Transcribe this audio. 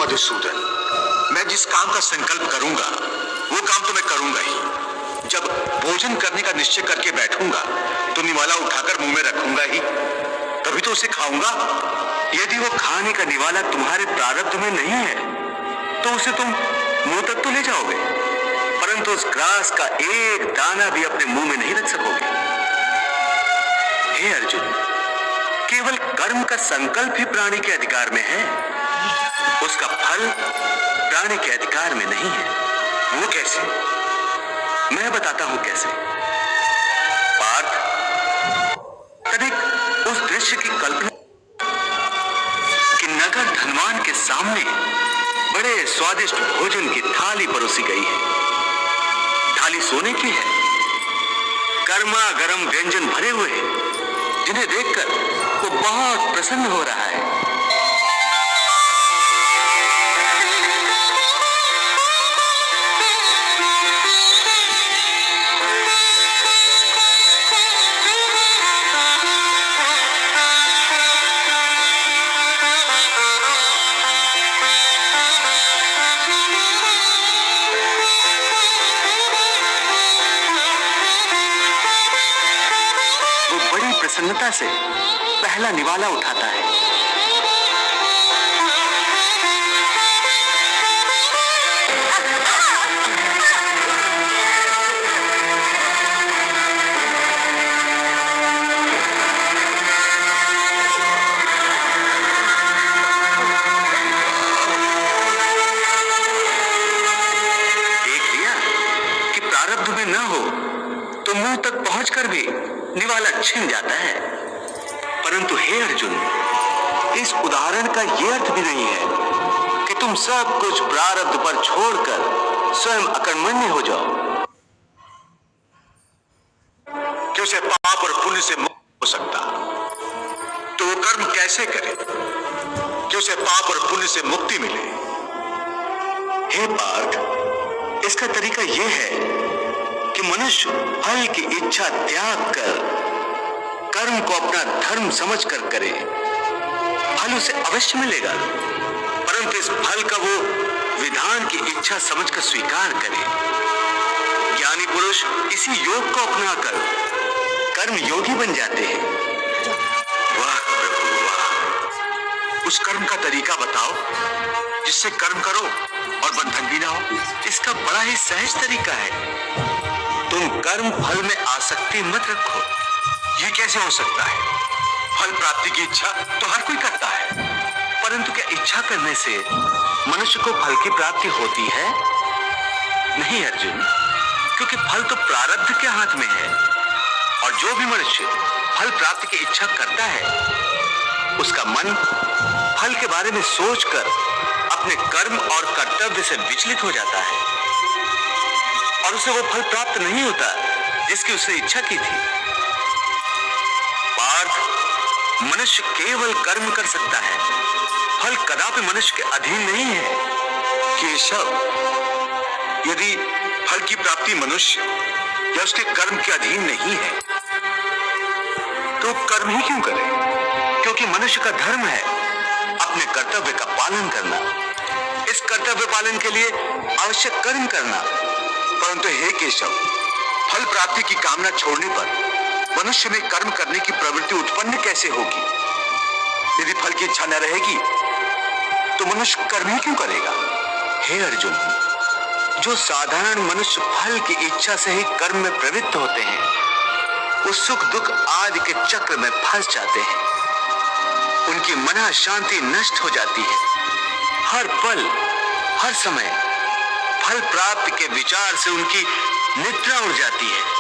मधुसूदन, मैं जिस काम का संकल्प करूंगा वो काम तो मैं करूंगा ही। जब भोजन करने का निश्चय करके बैठूंगा तो निवाला उठाकर मुंह में रखूंगा ही, तभी तो उसे खाऊंगा। यदि वो खाने का निवाला तुम्हारे प्रारब्ध में नहीं है तो उसे तुम मुंह तक तो ले जाओगे, परंतु उस ग्रास का एक दाना भी अपने मुंह में नहीं रख सकोगे। हे अर्जुन, केवल कर्म का संकल्प ही प्राणी के अधिकार में है, उसका फल प्राणी के अधिकार में नहीं है। वो कैसे? मैं बताता हूं कैसे। पार्थ, तनिक उस दृश्य की कल्पना कि नगर धनवान के सामने बड़े स्वादिष्ट भोजन की थाली परोसी गई है। थाली सोने की है, गर्मा गर्म व्यंजन भरे हुए हैं, जिन्हें देखकर वो बहुत प्रसन्न हो रहा है। प्रसन्नता से पहला निवाला उठाता है। देख लिया कि प्रारब्ध में न हो तो मुंह तक पहुंचकर भी निवाला छिन जाता है। परंतु हे अर्जुन, इस उदाहरण का यह अर्थ भी नहीं है कि तुम सब कुछ प्रारब्ध पर छोड़कर स्वयं अकर्मण्य हो जाओ, कि उसे पाप और पुण्य से मुक्त हो सकता। तो वो कर्म कैसे करे कि उसे पाप और पुण्य से मुक्ति मिले? हे पार्थ, इसका तरीका यह है कि मनुष्य फल की इच्छा त्याग कर कर्म को अपना धर्म समझकर करे। फल उसे अवश्य मिलेगा, परंतु इस फल का वो विधान की इच्छा समझकर स्वीकार करे। ज्ञानी पुरुष इसी योग को अपनाकर कर्म योगी बन जाते हैं। वाह प्रभु वाह, उस कर्म का तरीका बताओ जिससे कर्म करो और बंधन भी ना हो। इसका बड़ा ही सहज तरीका है। तुम कर्म फल में आसक्ति मत रखो। ये कैसे हो सकता है? फल प्राप्ति की इच्छा तो हर कोई करता है, परंतु क्या इच्छा करने से मनुष्य को फल की प्राप्ति होती है? नहीं अर्जुन, क्योंकि फल तो प्रारब्ध के हाथ में है, और जो भी मनुष्य फल प्राप्ति की इच्छा करता है उसका मन फल के बारे में सोचकर अपने कर्म और कर्तव्य से विचलित हो जाता है और उसे वो फल प्राप्त नहीं होता जिसकी उसने इच्छा की थी। पार्थ, मनुष्य केवल कर्म कर सकता है, फल कदापि मनुष्य के अधीन नहीं है। केशव, यदि फल की प्राप्ति मनुष्य या उसके कर्म के अधीन नहीं है तो कर्म ही क्यों करे? क्योंकि मनुष्य का धर्म है अपने कर्तव्य का पालन करना। इस कर्तव्य पालन के लिए आवश्यक कर्म करना। परंतु हे केशव, फल प्राप्ति की कामना छोड़ने पर मनुष्य में कर्म करने की प्रवृत्ति उत्पन्न कैसे होगी? यदि फल की इच्छा न रहेगी तो मनुष्य कर्म ही क्यों करेगा? हे अर्जुन, जो साधारण मनुष्य फल की इच्छा से ही कर्म में प्रवृत्त होते हैं वो सुख दुख आदि के चक्र में फंस जाते हैं। उनकी मना शांति नष्ट हो जाती है। हर पल हर समय फल प्राप्ति के विचार से उनकी निद्रा उड़ जाती है।